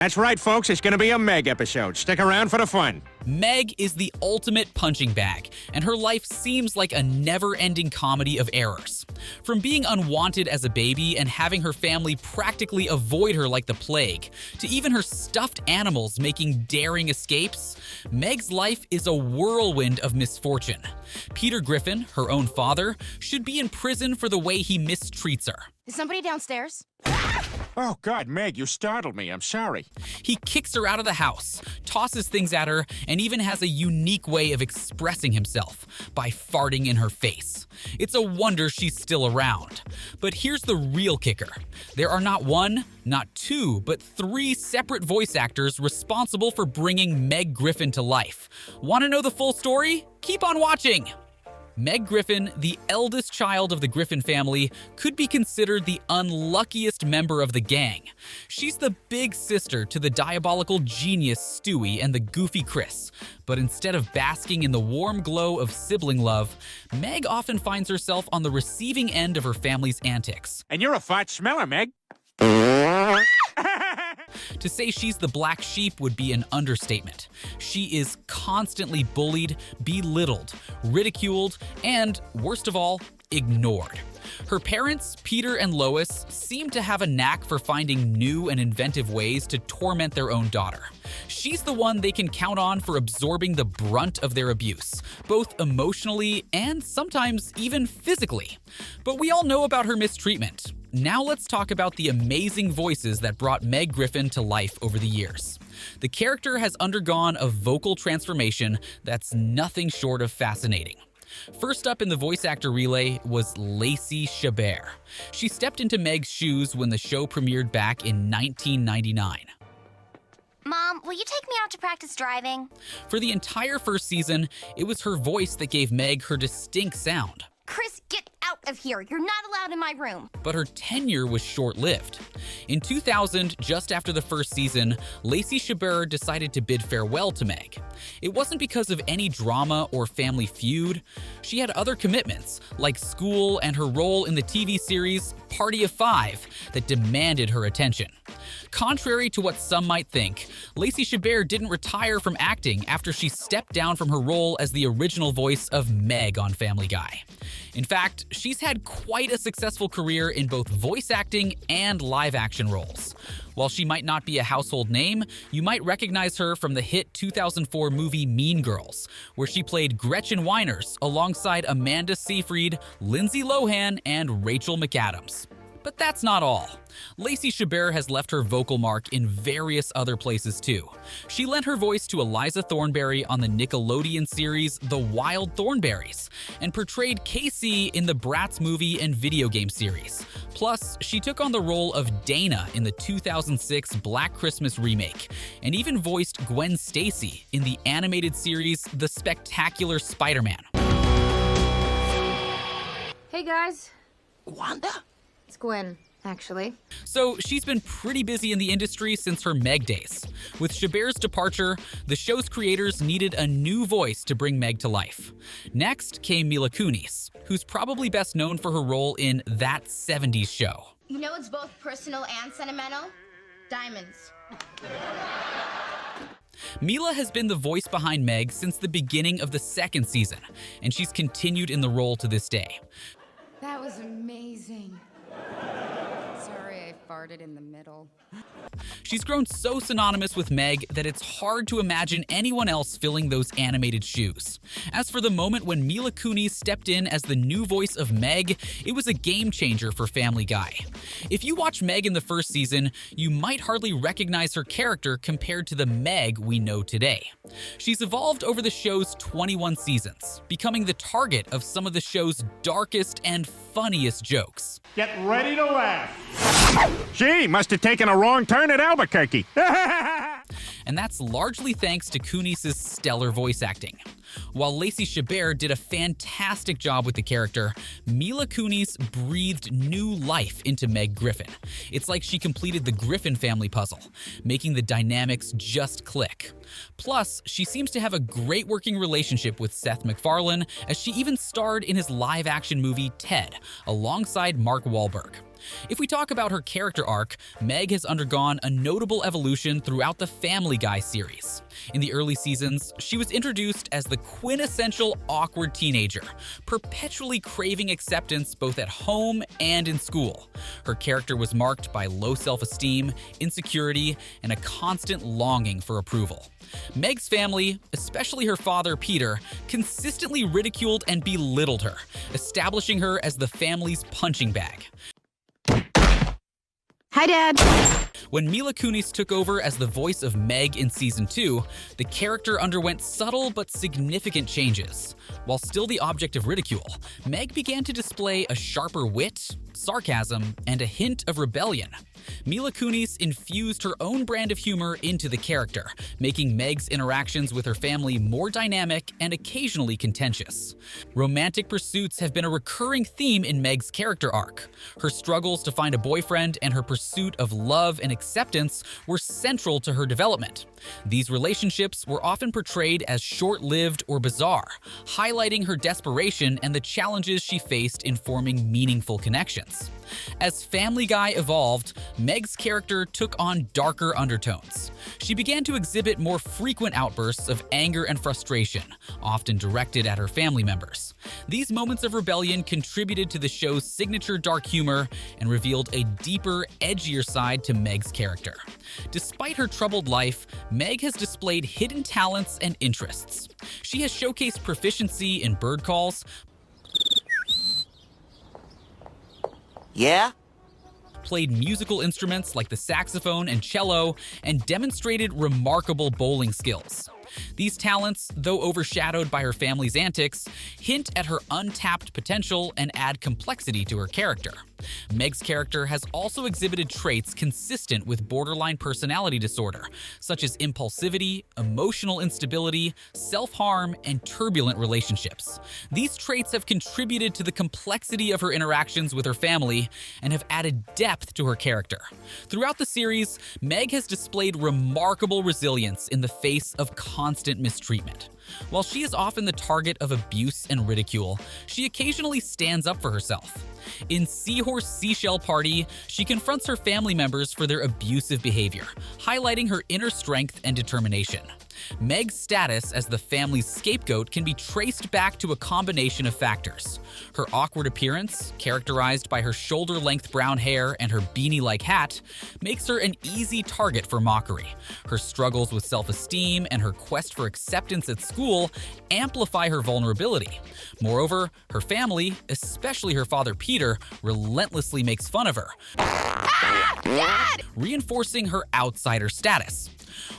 That's right, folks. It's going to be a Meg episode. Stick around for the fun. Meg is the ultimate punching bag, and her life seems like a never-ending comedy of errors. From being unwanted as a baby and having her family practically avoid her like the plague, to even her stuffed animals making daring escapes, Meg's life is a whirlwind of misfortune. Peter Griffin, her own father, should be in prison for the way he mistreats her. Is somebody downstairs? Oh, God, Meg, you startled me. I'm sorry. He kicks her out of the house, tosses things at her, and even has a unique way of expressing himself by farting in her face. It's a wonder she's still around. But here's the real kicker. There are not one, not two, but three separate voice actors responsible for bringing Meg Griffin to life. Want to know the full story? Keep on watching! Meg Griffin, the eldest child of the Griffin family, could be considered the unluckiest member of the gang. She's the big sister to the diabolical genius Stewie and the goofy Chris. But instead of basking in the warm glow of sibling love, Meg often finds herself on the receiving end of her family's antics. And you're a fart smeller, Meg. To say she's the black sheep would be an understatement. She is constantly bullied, belittled, ridiculed, and, worst of all, ignored. Her parents, Peter and Lois, seem to have a knack for finding new and inventive ways to torment their own daughter. She's the one they can count on for absorbing the brunt of their abuse, both emotionally and sometimes even physically. But we all know about her mistreatment. Now let's talk about the amazing voices that brought Meg Griffin to life over the years. The character has undergone a vocal transformation that's nothing short of fascinating. First up in the voice actor relay was Lacey Chabert. She stepped into Meg's shoes when the show premiered back in 1999. Mom, will you take me out to practice driving? For the entire first season, it was her voice that gave Meg her distinct sound. Chris, get out of here. You're not allowed in my room. But her tenure was short-lived. In 2000, just after the first season, Lacey Chabert decided to bid farewell to Meg. It wasn't because of any drama or family feud. She had other commitments, like school and her role in the TV series Party of Five, that demanded her attention. Contrary to what some might think, Lacey Chabert didn't retire from acting after she stepped down from her role as the original voice of Meg on Family Guy. In fact, she's had quite a successful career in both voice acting and live-action roles. While she might not be a household name, you might recognize her from the hit 2004 movie Mean Girls, where she played Gretchen Weiners alongside Amanda Seyfried, Lindsay Lohan, and Rachel McAdams. But that's not all. Lacey Chabert has left her vocal mark in various other places too. She lent her voice to Eliza Thornberry on the Nickelodeon series The Wild Thornberrys, and portrayed Casey in the Bratz movie and video game series. Plus, she took on the role of Dana in the 2006 Black Christmas remake, and even voiced Gwen Stacy in the animated series The Spectacular Spider-Man. Hey guys. Wanda? It's Gwen, actually. So she's been pretty busy in the industry since her Meg days. With Chabert's departure, the show's creators needed a new voice to bring Meg to life. Next came Mila Kunis, who's probably best known for her role in That 70s Show. You know it's both personal and sentimental? Diamonds. Mila has been the voice behind Meg since the beginning of the second season, and she's continued in the role to this day. That was amazing. Sorry I farted in the middle. She's grown so synonymous with Meg that it's hard to imagine anyone else filling those animated shoes. As for the moment when Mila Kunis stepped in as the new voice of Meg, it was a game changer for Family Guy. If you watch Meg in the first season, you might hardly recognize her character compared to the Meg we know today. She's evolved over the show's 21 seasons, becoming the target of some of the show's darkest and funniest jokes. Get ready to laugh. Gee, must have taken a wrong turn at Albuquerque. And that's largely thanks to Kunis' stellar voice acting. While Lacey Chabert did a fantastic job with the character, Mila Kunis breathed new life into Meg Griffin. It's like she completed the Griffin family puzzle, making the dynamics just click. Plus, she seems to have a great working relationship with Seth MacFarlane, as she even starred in his live-action movie Ted, alongside Mark Wahlberg. If we talk about her character arc, Meg has undergone a notable evolution throughout the Family Guy series. In the early seasons, she was introduced as the quintessential awkward teenager, perpetually craving acceptance both at home and in school. Her character was marked by low self-esteem, insecurity, and a constant longing for approval. Meg's family, especially her father Peter, consistently ridiculed and belittled her, establishing her as the family's punching bag. Hi, Dad. When Mila Kunis took over as the voice of Meg in Season 2, the character underwent subtle but significant changes. While still the object of ridicule, Meg began to display a sharper wit, sarcasm, and a hint of rebellion. Mila Kunis infused her own brand of humor into the character, making Meg's interactions with her family more dynamic and occasionally contentious. Romantic pursuits have been a recurring theme in Meg's character arc. Her struggles to find a boyfriend and her pursuit of love and acceptance were central to her development. These relationships were often portrayed as short-lived or bizarre, highlighting her desperation and the challenges she faced in forming meaningful connections. As Family Guy evolved, Meg's character took on darker undertones. She began to exhibit more frequent outbursts of anger and frustration, often directed at her family members. These moments of rebellion contributed to the show's signature dark humor and revealed a deeper, edgier side to Meg's character. Despite her troubled life, Meg has displayed hidden talents and interests. She has showcased proficiency in bird calls, Yeah? played musical instruments like the saxophone and cello, and demonstrated remarkable bowling skills. These talents, though overshadowed by her family's antics, hint at her untapped potential and add complexity to her character. Meg's character has also exhibited traits consistent with borderline personality disorder, such as impulsivity, emotional instability, self-harm, and turbulent relationships. These traits have contributed to the complexity of her interactions with her family and have added depth to her character. Throughout the series, Meg has displayed remarkable resilience in the face of constant mistreatment. While she is often the target of abuse and ridicule, she occasionally stands up for herself. In Seahorse Seashell Party, she confronts her family members for their abusive behavior, highlighting her inner strength and determination. Meg's status as the family's scapegoat can be traced back to a combination of factors. Her awkward appearance, characterized by her shoulder-length brown hair and her beanie-like hat, makes her an easy target for mockery. Her struggles with self-esteem and her quest for acceptance at school amplify her vulnerability. Moreover, her family, especially her father Peter, relentlessly makes fun of her, reinforcing her outsider status.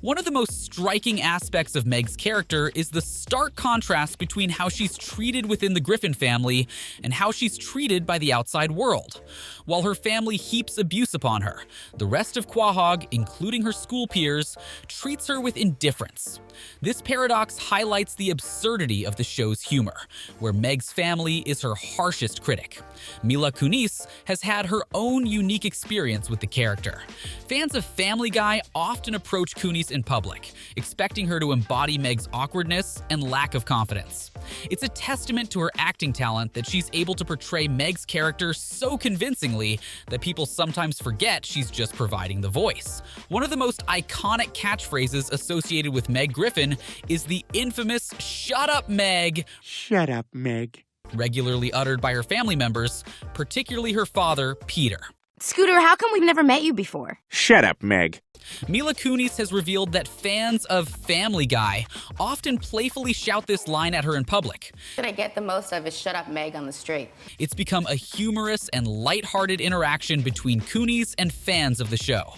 One of the most striking aspects of Meg's character is the stark contrast between how she's treated within the Griffin family and how she's treated by the outside world. While her family heaps abuse upon her, the rest of Quahog, including her school peers, treats her with indifference. This paradox highlights the absurdity of the show's humor, where Meg's family is her harshest critic. Mila Kunis has had her own unique experience with the character. Fans of Family Guy often approach Kunis in public, expecting her to embody Meg's awkwardness and lack of confidence. It's a testament to her acting talent that she's able to portray Meg's character so convincingly that people sometimes forget she's just providing the voice. One of the most iconic catchphrases associated with Meg Griffin is the infamous "Shut up, Meg!" Shut up, Meg. Regularly uttered by her family members, particularly her father, Peter. Scooter, how come we've never met you before? Shut up, Meg. Mila Kunis has revealed that fans of Family Guy often playfully shout this line at her in public. What I get the most of is "Shut up, Meg" on the street. It's become a humorous and lighthearted interaction between Kunis and fans of the show.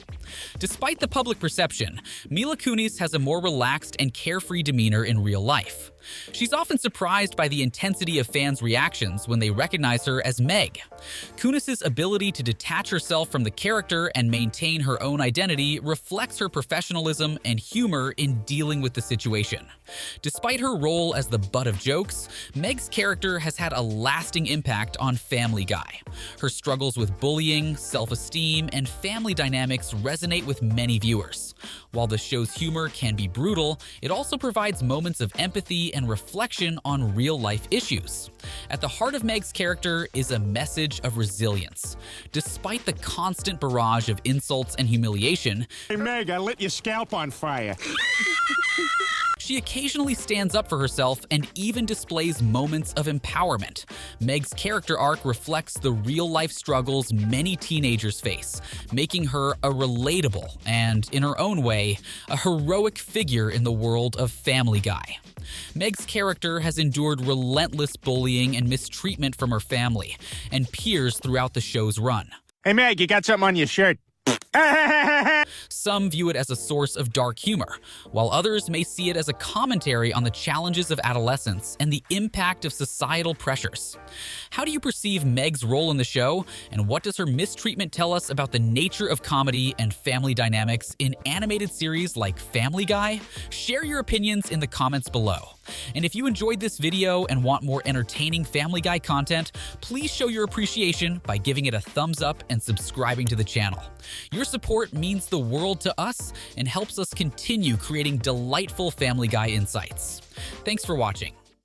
Despite the public perception, Mila Kunis has a more relaxed and carefree demeanor in real life. She's often surprised by the intensity of fans' reactions when they recognize her as Meg. Kunis' ability to detach herself from the character and maintain her own identity reflects her professionalism and humor in dealing with the situation. Despite her role as the butt of jokes, Meg's character has had a lasting impact on Family Guy. Her struggles with bullying, self-esteem, and family dynamics resonate resonate with many viewers. While the show's humor can be brutal, it also provides moments of empathy and reflection on real-life issues. At the heart of Meg's character is a message of resilience. Despite the constant barrage of insults and humiliation, Hey, Meg, I lit your scalp on fire. she occasionally stands up for herself and even displays moments of empowerment. Meg's character arc reflects the real-life struggles many teenagers face, making her a relatable and, in her own way, a heroic figure in the world of Family Guy. Meg's character has endured relentless bullying and mistreatment from her family and peers throughout the show's run. Hey, Meg, you got something on your shirt. Some view it as a source of dark humor, while others may see it as a commentary on the challenges of adolescence and the impact of societal pressures. How do you perceive Meg's role in the show, and what does her mistreatment tell us about the nature of comedy and family dynamics in animated series like Family Guy? Share your opinions in the comments below. And if you enjoyed this video and want more entertaining Family Guy content, please show your appreciation by giving it a thumbs up and subscribing to the channel. Your support means the world to us and helps us continue creating delightful Family Guy insights. Thanks for watching.